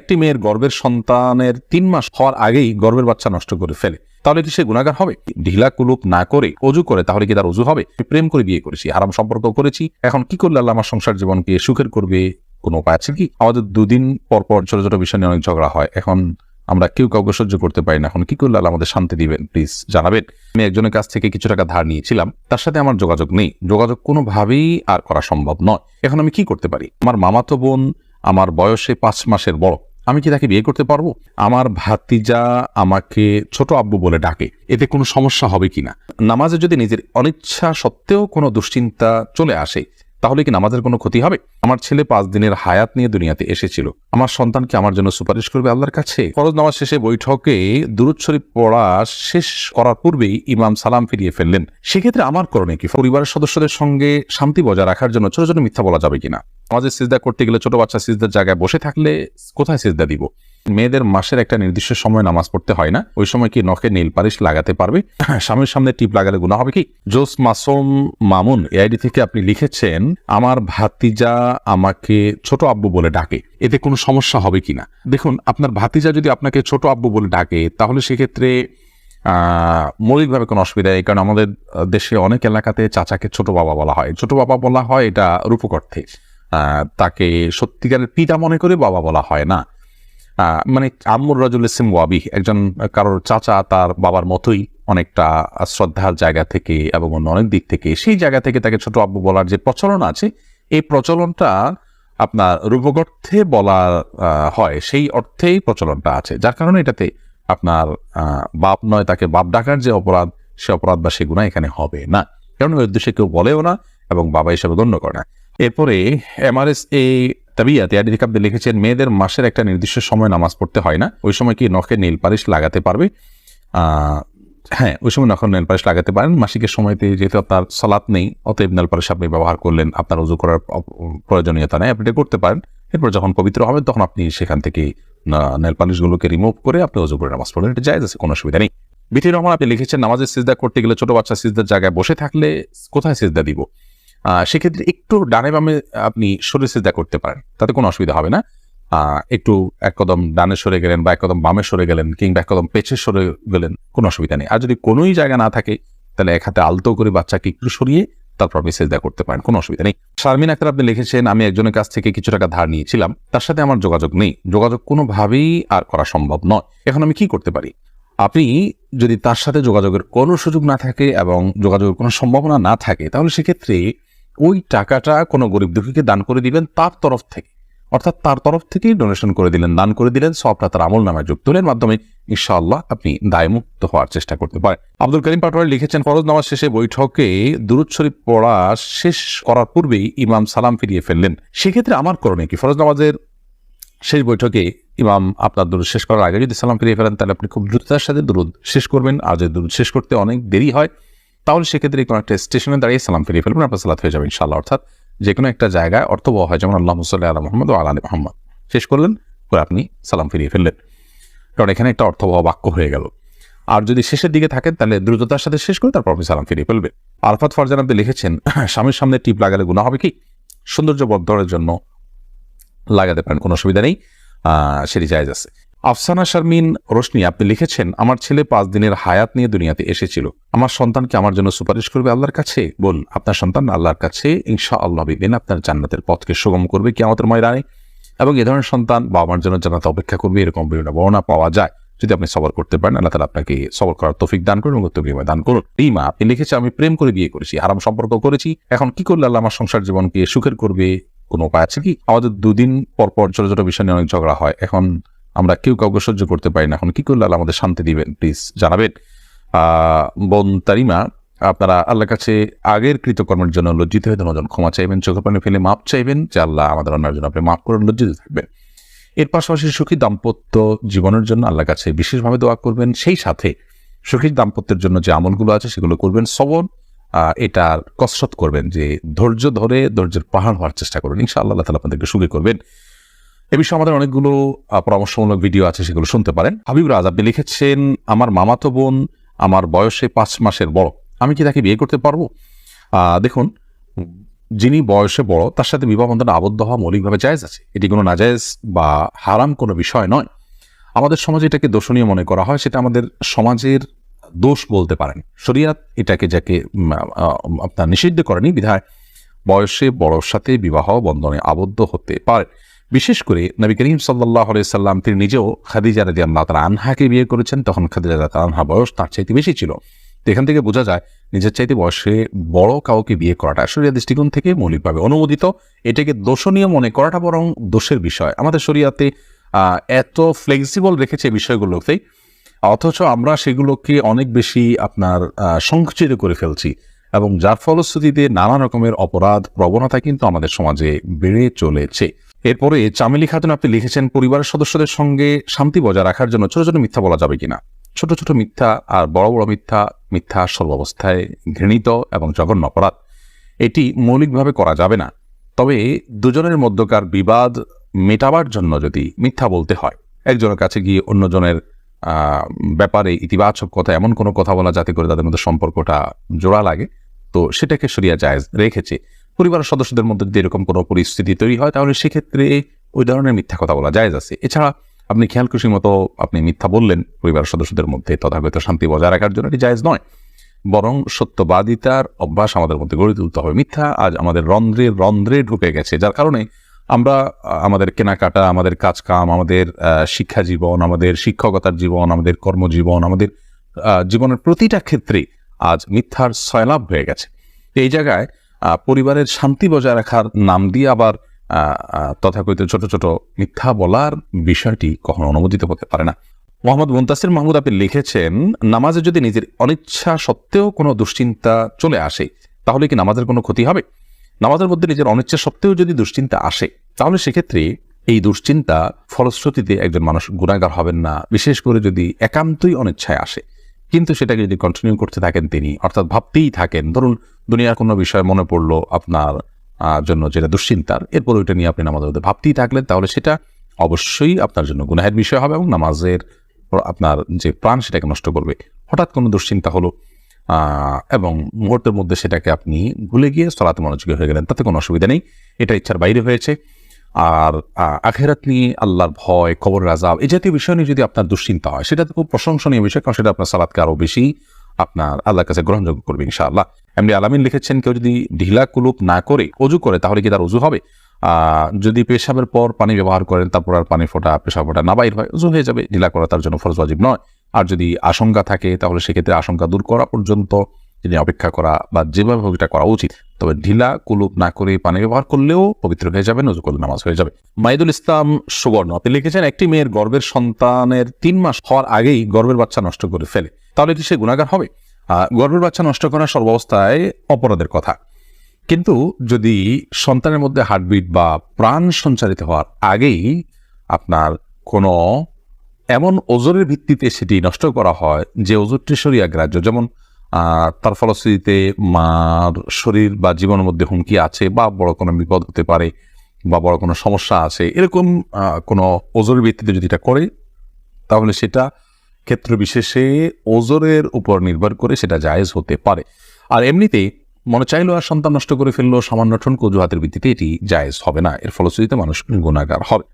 একটি মেয়ের গর্ভের সন্তানের 3 মাস হওয়ার আগেই গর্ভের বাচ্চা নষ্ট করে ফেলে, তাহলে কি সে গুনাহগার হবে? ঢিলা কুলুপ না করে অজু করে তাহলে কি তার অজু হবে? প্রেম করে বিয়ে করেছি, হারাম সম্পর্ক করেছি, এখন কি করলে আল্লাহ আমার সংসার জীবনকে সুখের করবে? কোনো উপায় আছে কি? আমাদের 2 দিন পর পর ছোট ছোট বিষয় নিয়ে অনেক ঝগড়া হয়, এখন আমরা কেউ কাউকে সহ্য করতে পারি না, এখন কি করলে আল্লাহ আমাদের শান্তি দিবেন? প্লিজ জানাবেন। আমি একজনের কাছ থেকে কিছু টাকা ধার নিয়েছিলাম, তার সাথে আমার যোগাযোগ নেই, যোগাযোগ কোনোভাবেই আর করা সম্ভব নয়, এখন আমি কি করতে পারি? আমার মামাতো বোন আমার বয়সে 5 মাসের বড়, আমি কি তাকে বিয়ে করতে পারবো? আমার ভাতিজা আমাকে ছোট আব্বু বলে ডাকে, এতে কোনো সমস্যা হবে কিনা? নামাজে যদি নিজের অনিচ্ছা সত্ত্বেও কোনো দুশ্চিন্তা চলে আসে তাহলে কি নামাজের কোনো ক্ষতি হবে? আমার ছেলে 5 দিনের হায়াত নিয়ে দুনিয়াতে এসেছিল, আমার সন্তানকে আমার জন্য সুপারিশ করবে আল্লাহর কাছে? ফরজ নামাজ শেষে বৈঠকে দুরূদ শরীফ পড়া শেষ করার পূর্বেই ইমাম সালাম ফিরিয়ে ফেললেন, সেক্ষেত্রে আমার করণীয় কি? পরিবারের সদস্যদের সঙ্গে শান্তি বজায় রাখার জন্য ছোট ছোট মিথ্যা বলা যাবে কিনা? নামাজে সিজদা করতে গেলে ছোট বাচ্চা সিজদার জায়গায় বসে থাকলে কোথায় সিজদা দিব? মেয়েদের মাসের একটা নির্দিষ্ট সময় নামাজ পড়তে হয় না, ওই সময় কি নখে নীল পালিশ লাগাতে পারবে? স্বামীর সামনে টিপ লাগালে গুনাহ হবে কি? জোস মাসুম মামুন এআইডি থেকে আপনি লিখেছেন, আমার ভাতিজা আমাকে ছোট আব্বু বলে ডাকে, এতে কোনো সমস্যা হবে কিনা? দেখুন, আপনার ভাতিজা যদি আপনাকে ছোট আব্বু বলে ডাকে তাহলে সেক্ষেত্রে মৌলিকভাবে কোনো অসুবিধা নেই, কারণ আমাদের দেশে অনেক এলাকাতে চাচাকে ছোট বাবা বলা হয়। ছোট বাবা বলা হয় এটা রূপক অর্থে, তাকে সত্যিকারের পিতা মনে করে বাবা বলা হয় না। মানে আম্মুর রাজুল ইসলাম ওয়াবি, একজন কারোর চাচা তার বাবার মতোই অনেকটা শ্রদ্ধার জায়গা থেকে এবং অন্য অনেক দিক থেকে, সেই জায়গা থেকে তাকে ছোট আব্বু বলার যে প্রচলন আছে, এই প্রচলনটা আপনার রূপক অর্থে বলা হয়, সেই অর্থেই প্রচলনটা আছে, যার কারণে এটাতে আপনার বাপ নয় তাকে বাপ ডাকার যে অপরাধ, সে অপরাধ বা সে গুনাহ এখানে হবে না, কারণ ওই উদ্দেশ্যে কেউ বলেও না এবং বাবা হিসাবে গণ্য করে না। এরপরে এমআরএস তাবিয়াতে আপনি লিখেছেন, মেয়েদের মাসের একটা নির্দিষ্ট সময় নামাজ পড়তে হয় না, ওই সময় কি নখে নীল পালিশ লাগাতে পারবে? হ্যাঁ, ওই সময় নখে নীল পালিশ লাগাতে পারেন। মাসিকের সময়তে যেহেতু আপনার সালাত নেই, অতএব নেল পালিশ আপনি ব্যবহার করলেন, আপনার ওযু করার প্রয়োজনীয়তা নেই, আপনি এটা করতে পারেন। এরপর যখন পবিত্র হবেন তখন আপনি সেখান থেকে নেল পালিশগুলোকে রিমুভ করে আপনি ওযু করে নামাজ পড়বেন, এটা জায়েজ আছে, কোনো অসুবিধা নেই। বিটির রহমান আপনি লিখেছেন, নামাজে সিজদা করতে গেলে ছোট বাচ্চা সিজদার জায়গায় বসে থাকলে কোথায় সিজদা দিব? সেক্ষেত্রে একটু ডানে বামে আপনি সরে সিজদা করতে পারেন, তাতে কোনো অসুবিধা হবে না। একটু এক কদম ডানে সরে গেলেন বা এক কদম বামে সরে গেলেন কিংবা এক কদম পেছে সরে গেলেন, কোনো অসুবিধা নেই। আর যদি কোনোই জায়গা না থাকে তাহলে এক হাতে আলতো করে বাচ্চাকে একটু সরিয়ে তারপর আপনি সিজদা করতে পারেন, কোনো অসুবিধা নেই। শারমিন আক্তার আপনি লিখেছেন, আমি একজনের কাছ থেকে কিছু টাকা ধার নিয়েছিলাম, তার সাথে আমার যোগাযোগ নেই, যোগাযোগ কোনোভাবেই আর করা সম্ভব নয়, এখন আমি কি করতে পারি? আপনি যদি তার সাথে যোগাযোগের কোনো সুযোগ না থাকে এবং যোগাযোগের কোনো সম্ভাবনা না থাকে তাহলে সেক্ষেত্রে ওই টাকাটা কোনো গরিব দুঃখীকে দান করে দিবেন তার তরফ থেকে, অর্থাৎ তার তরফ থেকেই ডোনেশন করে দিলেন, দান করে দিলেন, সবটা তার আমল নামায় যুক্ত হলেন, মাধ্যমে ইনশাআল্লাহ আপনি দায়মুক্ত হওয়ার চেষ্টা করতে পারেন। আব্দুল করিম পাটোয়ারি লিখেছেন, ফরজ নামাজ শেষে বৈঠকে দুরূদ শরীফ পড়া শেষ করার পূর্বেই ইমাম সালাম ফিরিয়ে ফেললেন, সেক্ষেত্রে আমার করণীয় কি? ফরজ নামাজের শেষ বৈঠকে ইমাম আপনার দুরূদ শেষ করার আগে যদি সালাম ফিরিয়ে ফেলেন তাহলে আপনি খুব দ্রুততার সাথে দুরূদ শেষ করবেন, আর যদি দুরূদ শেষ করতে অনেক দেরি হয় তাহলে সেক্ষেত্রে কোনো একটা স্টেশনে দাঁড়িয়ে সালাম ফিরিয়ে ফেলবেন, আপনার সালাত হয়ে যাবে ইনশাআল্লাহ। অর্থাৎ যে কোনো একটা জায়গায় অর্থবহ হয়, যেমন আল্লাহুম্মা সাল্লি আলা মুহাম্মাদ ওয়া আলা আলি মুহাম্মাদ শেষ করলেন, করে আপনি সালাম ফিরিয়ে ফেললেন, কারণ এখানে একটা অর্থবহ বাক্য হয়ে গেল। আর যদি শেষের দিকে থাকেন তাহলে দ্রুততার সাথে শেষ করে তারপর আপনি সালাম ফিরিয়ে ফেলবেন। আরফাত ফারজান আপনি লিখেছেন, স্বামীর সামনে টিপ লাগালে গুনাহ হবে কি? সৌন্দর্য বর্ধনের জন্য লাগাতে পারেন, কোনো অসুবিধা নেই, সেটি জায়েজ আছে। আফসানা শারমিন রোশনি আপনি লিখেছেন, আমার ছেলে 5 দিনের হায়াত নিয়ে দুনিয়াতে এসেছিল, আমার সন্তানকে আমার জন্য সুপারিশ করবে আল্লাহর কাছে? বল, আপনার সন্তান আল্লাহর কাছে ইনশাআল্লাহ বিদিন আপনার জান্নাতের পথকে সুগম করবে কিয়ামতের ময়দানে, এবং এ ধরনের সন্তান বাবা মার জন্য জান্নাতে অপেক্ষা করবে, এরকম বিভিন্ন বর্ণনা পাওয়া যায়। যদি আপনি সবর করতে পারেন আল্লাহ তাআলা আপনাকে সবর করার তৌফিক দান করুন এবং উত্তম বিনিময় দান করুন। রিমা আপনি লিখেছেন, আমি প্রেম করে বিয়ে করেছি, হারাম সম্পর্ক করেছি, এখন কি করলে আল্লাহ আমার সংসার জীবনকে সুখের করবে? কোনো উপায় আছে কি? আমাদের 2 দিন পর পর ছোট ছোট বিষয় নিয়ে অনেক ঝগড়া হয়, এখন আমরা কেউ কাউকে সহ্য করতে পারি না, এখন কি করলে আল্লাহ আমাদের শান্তি দিবেন? প্লিজ জানাবেন। বোন তারিমা, আপনারা আল্লাহর কাছে আগের কৃতকর্মের জন্য লজ্জিত হয়ে ধন্যজন ক্ষমা চাইবেন, চোখের পানি ফেলে মাপ চাইবেন যে আল্লাহ আমাদের অন্যায়ের জন্য আপনি মাফ করুন, লজ্জিত থাকবেন। এর পাশাপাশি সুখী দাম্পত্য জীবনের জন্য আল্লাহর কাছে বিশেষভাবে দোয়া করবেন, সেই সাথে সুখী দাম্পত্যের জন্য যে আমলগুলো আছে সেগুলো করবেন, সবর এটার কসরত করবেন, যে ধৈর্য ধরে ধৈর্যের পাহাড় হওয়ার চেষ্টা করবেন, ইনশাআল্লাহ আল্লাহ তাআলা আপনাদেরকে সুখী করবেন। এ বিষয়ে আমাদের অনেকগুলো পরামর্শমূলক ভিডিও আছে, সেগুলো শুনতে পারেন। হাবিব রাজ আপনি লিখেছেন, আমার মামাতো বোন আমার বয়সে 5 মাসের বড়, আমি কি তাকে বিয়ে করতে পারবো? দেখুন, যিনি বয়সে বড় তার সাথে বিবাহ বন্ধনে আবদ্ধ হওয়া মৌলিকভাবে জায়েজ আছে, এটি কোনো নাজায়েজ বা হারাম কোনো বিষয় নয়। আমাদের সমাজে এটাকে দোষণীয় মনে করা হয়, সেটা আমাদের সমাজের দোষ বলতে পারেন। শরিয়াত এটাকে যাকে আপনার নিষিদ্ধ করেনি, বিধায় বয়সে বড়র সাথে বিবাহ বন্ধনে আবদ্ধ হতে পারে। বিশেষ করে নবী করিম সাল্লাল্লাহু আলাইহি সাল্লাম তিনি নিজেও খাদিজা রাদিয়াল্লাহু তাআলা আনহাকে বিয়ে করেছেন, তখন খাদিজা রাদিয়াল্লাহু তাআলা আনহার বয়স তার চাইতে বেশি ছিল। তো এখান থেকে বোঝা যায় নিজের চাইতে বয়সে বড় কাউকে বিয়ে করাটা শরিয়ার দৃষ্টিকোণ থেকে মৌলিকভাবে অনুমোদিত। এটাকে দোষণীয় মনে করাটা বরং দোষের বিষয়। আমাদের শরিয়াতে এত ফ্লেক্সিবল রেখেছে বিষয়গুলোতে, অথচ আমরা সেগুলোকে অনেক বেশি আপনার সংকুচিত করে ফেলছি, এবং যার ফলশ্রুতিতে নানা রকমের অপরাধ প্রবণতা কিন্তু আমাদের সমাজে বেড়ে চলেছে। এরপরে চামেলি খাতুন আপনি লিখেছেন, পরিবারের সদস্যদের সঙ্গে শান্তি বজায় রাখার জন্য ছোট ছোট মিথ্যা বলা যাবে কিনা? ছোট ছোট মিথ্যা আর বড় বড় মিথ্যা সর্বাবস্থায় ঘৃণিত এবং জঘন্য অপরাধ। এটি মৌলিকভাবে করা যাবে না। তবে দুজনের মধ্যকার বিবাদ মেটাবার জন্য যদি মিথ্যা বলতে হয়, একজনের কাছে গিয়ে অন্যজনের ব্যাপারে ইতিবাচক কথা, এমন কোনো কথা বলা যাতে করে তাদের মধ্যে সম্পর্কটা জোড়া লাগে, তো সেটাকে শরিয়া জায়েজ রেখেছে। পরিবারের সদস্যদের মধ্যে যদি এরকম কোনো পরিস্থিতি তৈরি হয়, তাহলে সেক্ষেত্রে ওই ধরনের মিথ্যা কথা বলা জায়েজ আছে। এছাড়া আপনি খেয়াল খুশি মতো আপনি মিথ্যা বললেন পরিবারের সদস্যদের মধ্যে, তথাগত শান্তি বজায় রাখার জন্য এটি জায়েজ নয়। বরং সত্যবাদিতার অভ্যাস আমাদের মধ্যে গড়ে তুলতে হবে। মিথ্যা আজ আমাদের রন্ধ্রে ঢুকে গেছে, যার কারণে আমরা আমাদের কেনাকাটা, আমাদের কাজকাম, আমাদের শিক্ষা জীবন, আমাদের শিক্ষকতার জীবন, আমাদের কর্মজীবন, আমাদের জীবনের প্রতিটা ক্ষেত্রে আজ মিথ্যার সয়লাভ হয়ে গেছে। এই জায়গায় পরিবারের শান্তি বজায় রাখার নাম দিয়ে আবার তথাকথিত ছোট ছোট মিথ্যা বলার বিষয়টি কখনো অনুমোদিত হতে পারে না। মোহাম্মদ মুনতাসির মাহমুদ আপনি লিখেছেন, নামাজে যদি নিজের অনিচ্ছা সত্ত্বেও কোনো দুশ্চিন্তা চলে আসে, তাহলে কি নামাজের কোনো ক্ষতি হবে? নামাজের মধ্যে নিজের অনিচ্ছা সত্ত্বেও যদি দুশ্চিন্তা আসে, তাহলে সেক্ষেত্রে এই দুশ্চিন্তা ফলশ্রুতিতে একজন মানুষ গুনাহগার হবেন না, বিশেষ করে যদি একান্তই অনিচ্ছায় আসে। কিন্তু সেটাকে যদি কন্টিনিউ করতে থাকেন তিনি, অর্থাৎ ভাবতেই থাকেন, ধরুন দুনিয়ার কোনো বিষয় মনে পড়লো আপনার জন্য যেটা দুশ্চিন্তার, এরপর ওইটা নিয়ে আপনি নামাজের মধ্যে ভাবতেই থাকলেন, তাহলে সেটা অবশ্যই আপনার জন্য গুনাহের বিষয় হবে এবং নামাজের আপনার যে প্রাণ সেটাকে নষ্ট করবে। হঠাৎ কোনো দুশ্চিন্তা হলো এবং মুহূর্তের মধ্যে সেটাকে আপনি ভুলে গিয়ে সালাতে মনোযোগী হয়ে গেলেন, তাতে কোনো অসুবিধা নেই, এটা ইচ্ছার বাইরে হয়েছে। আর আখিরাত নিয়ে, আল্লাহর ভয়, কবরের আযাব, এই জাতীয় বিষয় নিয়ে যদি আপনার দুশ্চিন্তা হয়, সেটা তো খুব প্রশংসনীয় বিষয়, কারণ সেটা আপনার সালাতকে আরও বেশি আপনার আল্লাহর কাছে গ্রহণযোগ্য করবে ইনশাআল্লাহ। এমনি আলামিন লিখেছেন, কেউ যদি ঢিলা কুলুপ না করে অজু করে, তাহলে কি তার অজু হবে? যদি পেশাবের পর পানি ব্যবহার করেন, তারপর আর পানি ফোটা, পেশাব ফোটা না বাইর হয়, অজু হয়ে যাবে, ঢিলা করা তার জন্য ফরজ ওয়াজিব নয়। আর যদি আশঙ্কা থাকে, তাহলে সেক্ষেত্রে আশঙ্কা দূর করা পর্যন্ত তিনি অপেক্ষা করা বা যেভাবে হোক এটা করা উচিত। তবে ঢিলা কুলুপ না করে পানি ব্যবহার করলেও পবিত্র হয়ে যাবে, অজু করলে নামাজ হয়ে যাবে। মাইদুল ইসলাম সুবর্ণ আপনি লিখেছেন, একটি মেয়ের গর্ভের সন্তানের 3 মাস হওয়ার আগেই গর্ভের বাচ্চা নষ্ট করে ফেলে, তাহলে কি সে গুনাহগার হবে? গর্ভের বাচ্চা নষ্ট করা সর্বাবস্থায় অপরাধের কথা, কিন্তু যদি সন্তানের মধ্যে হার্টবিট বা প্রাণ সঞ্চারিত হওয়ার আগেই আপনার কোনো এমন ওজরের ভিত্তিতে সেটি নষ্ট করা হয় যে ওজরটি শরীয়া গ্রাহ্য, যেমন তার ফলশ্রুতিতে মার শরীর বা জীবনের মধ্যে হুমকি আছে, বা বড় কোনো বিপদ হতে পারে, বা বড় কোনো সমস্যা আছে, এরকম কোনো ওজরের ভিত্তিতে যদি এটা করে, তাহলে সেটা ক্ষেত্র বিশেষে ওজরের উপর নির্ভর করে সেটা জায়েজ হতে পারে। আর এমনিতেই মনে চাইলো আর সন্তান নষ্ট করে ফেললো সামান্য ঠনক অজুহাতের ভিত্তিতে, এটি জায়েজ হবে না, এর ফলশ্রুতিতে মানুষ গুনাহগার হবে।